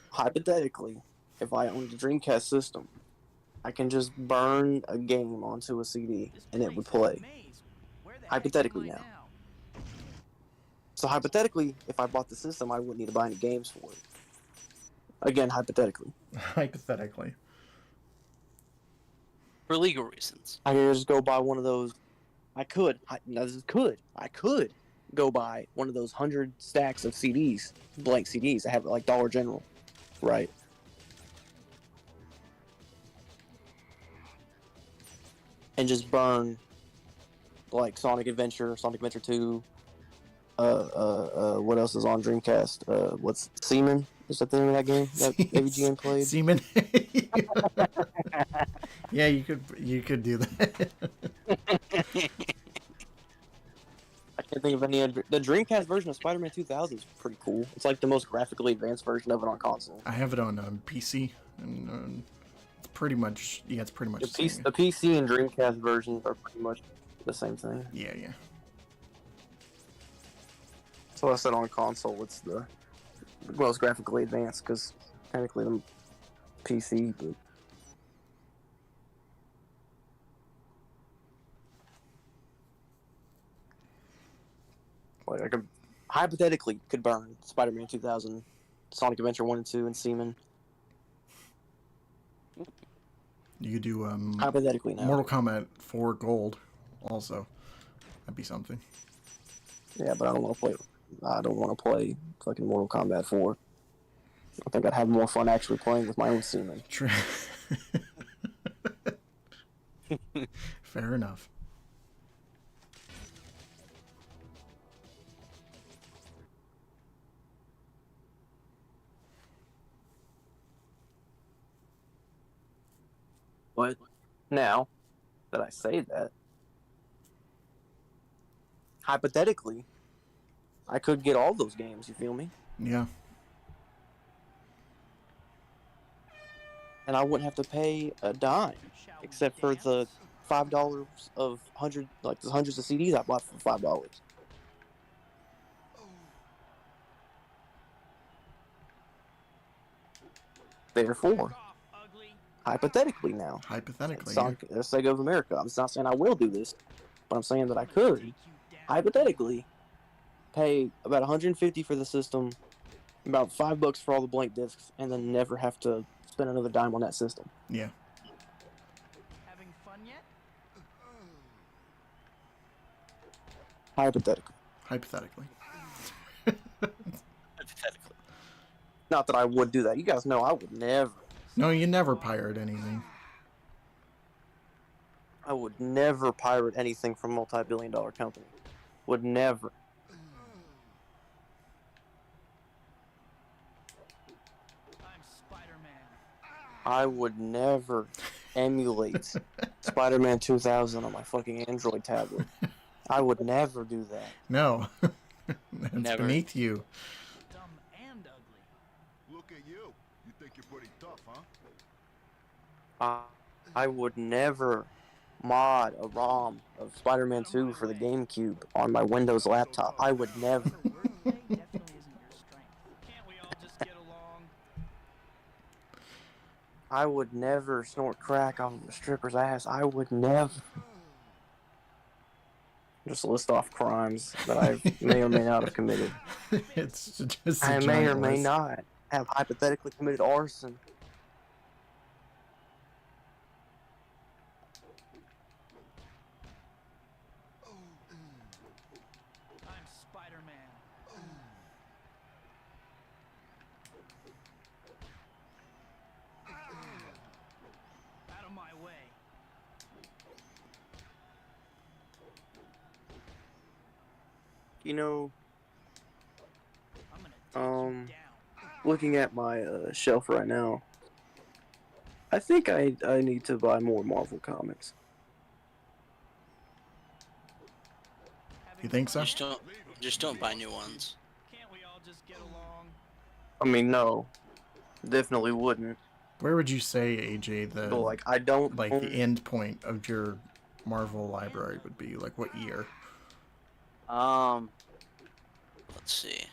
hypothetically, if I owned a Dreamcast system, I can just burn a game onto a CD and it would play. Hypothetically now. So hypothetically, if I bought the system, I wouldn't need to buy any games for it. Again, hypothetically. Hypothetically. For legal reasons. I could just go buy one of those. I could go buy one of those 100 stacks of CDs, blank CDs. I have it like Dollar General, right? And just burn like Sonic Adventure, Sonic Adventure 2. What else is on Dreamcast? What's Seaman? Is that the name of that game that AVGN played? Seaman. Yeah, you could do that. I can't think of any other. The Dreamcast version of Spider-Man 2000 is pretty cool. It's like the most graphically advanced version of it on console. I have it on PC, and it's pretty much. Yeah, it's pretty much The the same. PC and Dreamcast versions are pretty much the same thing. Yeah, yeah. So I said on console, it's the most graphically advanced because technically the PC. But like I could hypothetically could burn Spider-Man 2000, Sonic Adventure 1 and 2, and Seaman. You could do Hypothetically now. Mortal Kombat 4 Gold, also. That'd be something. Yeah, but I don't want to play. I don't want to play fucking Mortal Kombat 4. I think I'd have more fun actually playing with my own Seaman. True. Fair enough. But now that I say that, hypothetically, I could get all those games. You feel me? Yeah. And I wouldn't have to pay a dime, except for the $5 of the hundreds of CDs I bought for $5. Therefore, hypothetically now, Hypothetically. Sonic, Sega of America. I'm not saying I will do this, but I'm saying that I could, hypothetically, pay about $150 for the system, about $5 for all the blank discs, and then never have to spend another dime on that system. Yeah. Having fun yet? Hypothetically. Hypothetically. Hypothetically. Not that I would do that. You guys know I would never. No, you never pirate anything. I would never pirate anything from a multi-billion-dollar company. Would never. I'm Spider-Man. I would never emulate Spider-Man 2000 on my fucking Android tablet. I would never do that. No. That's Never. beneath you. Dumb and ugly. Look at you. You think you're pretty tough, huh? I would never mod a ROM of Spider-Man 2 for the GameCube on my Windows laptop. I would never. Birthday definitely isn't your strength. Can't we all just get along? I would never snort crack off of a stripper's ass. I would never. Just list off crimes that I may or may not have committed. It's just a I may or giant may list. not have hypothetically committed arson. I'm Spider-Man. Out of my way. You know, I'm gonna take you down. looking at my shelf right now, I think I need to buy more Marvel comics. You think so? Just don't buy new ones. Can't we all just get along? I mean, no, definitely wouldn't. Where would you say, AJ, But the like, I don't like own- the end point of your Marvel library would be? Like what year? Let's see.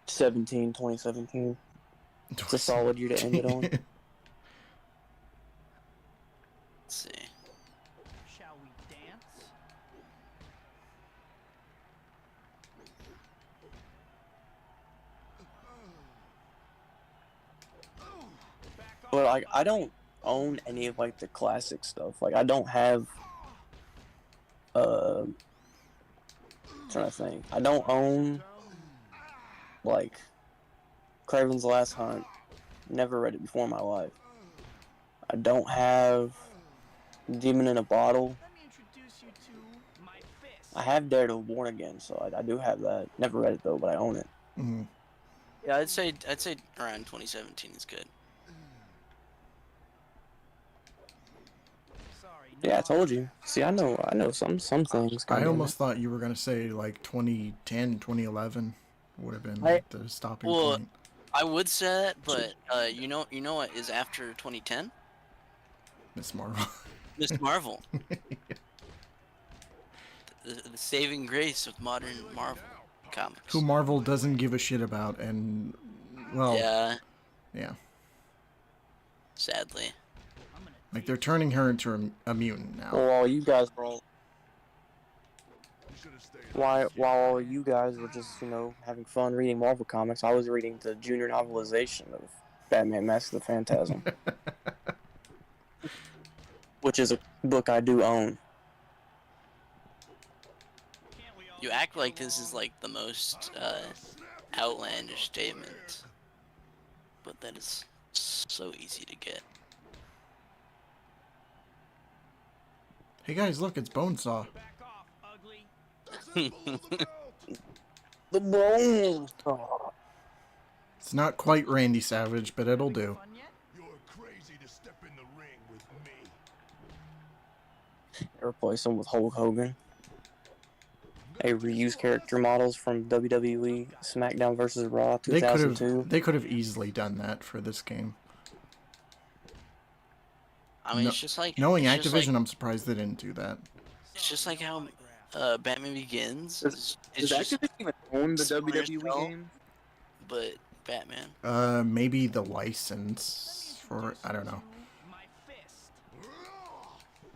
2017. It's a solid year to end it on. Let's see. Shall we dance? But like, I don't own any of like the classic stuff. Like, I don't have. Trying to think. I don't own like Kraven's Last Hunt. Never read it before in my life. I don't have Demon in a Bottle. Let me introduce you to my fist. I have Daredevil Born Again, so I do have that. Never read it though, but I own it. Mhm. Yeah, I'd say around 2017 is good. Sorry. Yeah, I told you. See, I know some things. I goddamn almost thought you were gonna say like 2010, 2011 would have been like the stopping Well, point. I would say that, but you know what is after 2010? Miss Marvel. Miss Marvel. The saving grace of modern Marvel comics. Who Marvel doesn't give a shit about, and well, Yeah, sadly. like they're turning her into a mutant now. Well, while you guys were all, while all you guys were just, you know, having fun reading Marvel comics, I was reading the junior novelization of Batman: Mask of the Phantasm, which is a book I do own. You act like this is like the most outlandish statement, but that is so easy to get. Hey guys, look, it's Bonesaw. Back off, ugly. The bone. Oh, It's not quite Randy Savage, but it'll do. Fun yet? You're crazy to step in the ring with me. replace him with Hulk Hogan. A reused character models from WWE SmackDown vs. Raw 2002. They could have easily done that for this game. I mean, it's just like Knowing it's just Activision, like, I'm surprised they didn't do that. it's just like how Batman Begins. Does It's just Activision even own the Splinter WWE Cell? game? but Batman. Maybe the license for, I don't know. My fist.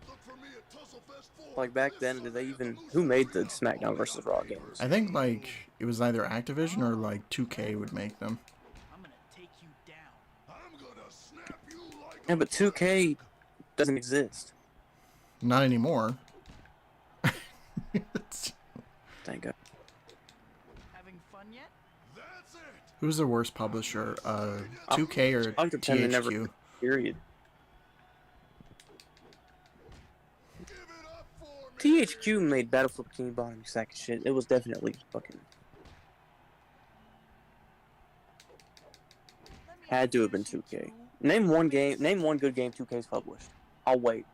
Look for me at Tusslefest 4. Like back then, did they even who made the SmackDown vs. Raw games? I think like it was either Activision or like 2K would make them. I'm gonna take you down. I'm gonna snap you like Yeah, but 2K doesn't exist. Not anymore. Thank God. Having fun yet? that's it. Who's the worst publisher? 2K or I like to pretend they never- THQ? Period. Give it up for me. THQ made Battlefield Bikini Bottom sack of shit. It was definitely fucking had to have been 2K. Name one good game 2K's published. I'll wait.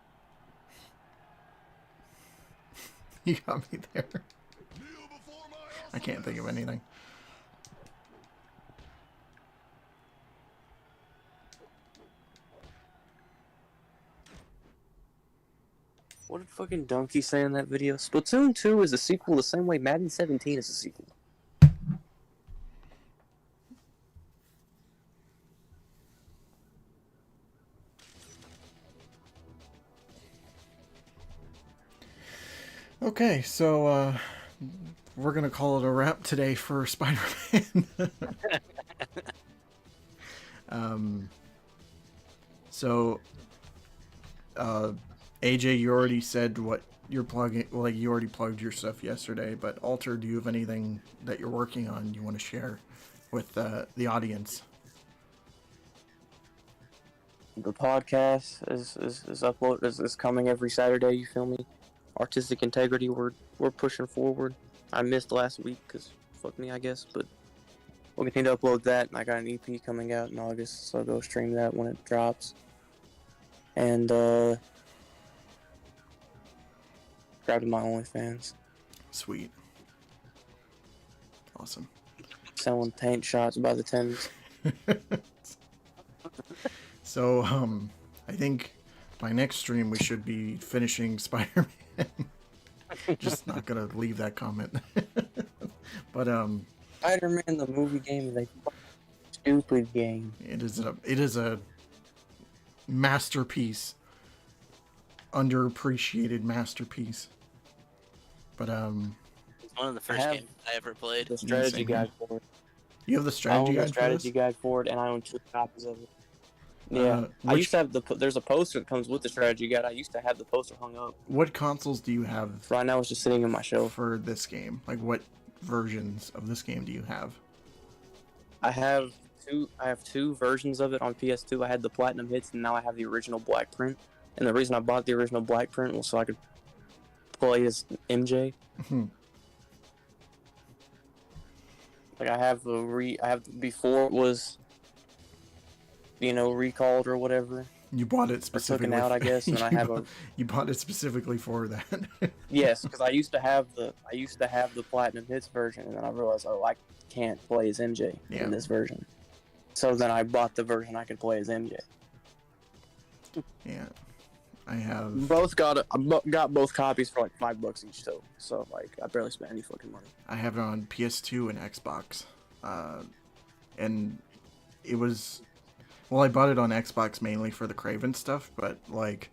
You got me there. Kneel before my I can't think of anything. What did fucking Donkey say in that video? Splatoon 2 is a sequel the same way Madden 17 is a sequel. Okay, so we're gonna call it a wrap today for Spider-Man. So AJ, you already said what you're plugging. Like you already plugged your stuff yesterday, but Alter, do you have anything that you're working on you want to share with the audience? The podcast is coming every Saturday. You feel me? Artistic integrity. We're pushing forward. I missed last week because fuck me, I guess. But we'll continue to upload that. I got an EP coming out in August, so I'll go stream that when it drops. And subscribe to my OnlyFans. Sweet. Awesome. Selling paint shots by the tens. So I think by next stream we should be finishing Spider-Man. Just not gonna leave that comment. But Spider-Man the movie game is a stupid game. it is a masterpiece, underappreciated masterpiece. But It's one of the first have games I ever played. The strategy Same guide for it. you have the I strategy own the guide strategy for guide for it, and I own 2 copies of it. Yeah, I which- used to have there's a poster that comes with the strategy guide. I used to have the poster hung up. What consoles do you have Right now, it's just sitting in my shelf. for this game? Like, what versions of this game do you have? I have two versions of it on PS2. I had the Platinum Hits, and now I have the original black print. And the reason I bought the original black print was so I could play as MJ. Like I have before it was, recalled or whatever. You bought it Or specifically. taken out, I guess, and I have a You bought it specifically for that. yes, because I used to have the Platinum Hits version, and then I realized, I can't play as MJ Yeah. in this version. So then I bought the version I could play as MJ. Yeah. I have got both copies for like $5 each too. So like I barely spent any fucking money. I have it on PS2 and Xbox, and it was, well, I bought it on Xbox mainly for the Craven stuff, but like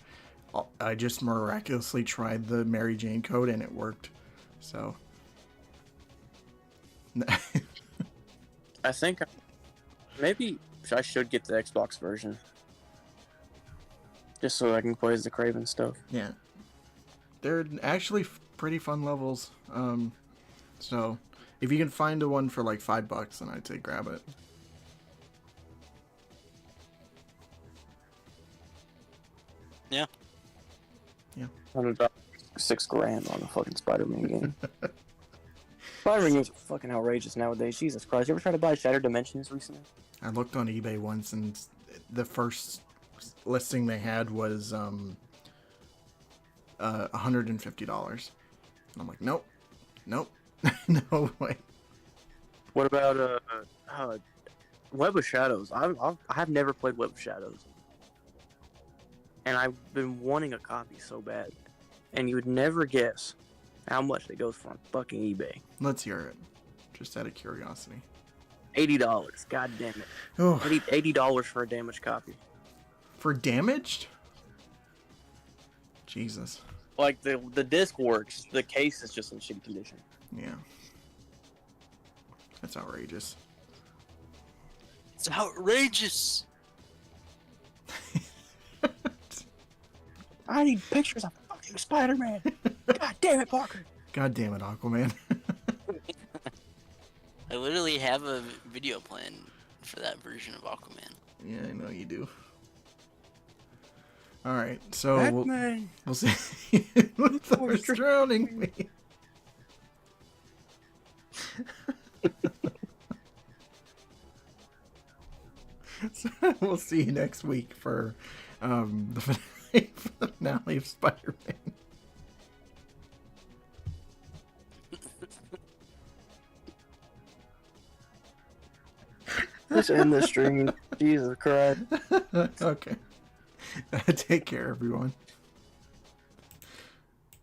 I just miraculously tried the Mary Jane code and it worked. So I think maybe I should get the Xbox version. Just so I can play as the Craven stuff. yeah, they're actually pretty fun levels. So if you can find a one for like $5, then I'd say grab it. Yeah. Yeah. $100, $6,000 on a fucking Spider-Man game. Spider-Man games are fucking outrageous nowadays. Jesus Christ! You ever try to buy Shattered Dimensions recently? I looked on eBay once, and the first listing they had was $150. And I'm like, nope, no way. What about Web of Shadows? I've never played Web of Shadows, and I've been wanting a copy so bad. And you would never guess how much it goes for on fucking eBay. Let's hear it, just out of curiosity. $80. God damn it! Oh, $80 for a damaged copy. for damaged? Jesus. Like the disc works, the case is just in shitty condition. Yeah. That's outrageous. It's outrageous. I need pictures of fucking Spider-Man. God damn it, Parker. God damn it, Aquaman. I literally have a video plan for that version of Aquaman. Yeah, I know you do. Alright, so Batman. we'll see. Thor's drowning me. So we'll see you next week for the finale of Spider-Man. Let's end the stream. Jesus Christ. Okay. Take care, everyone.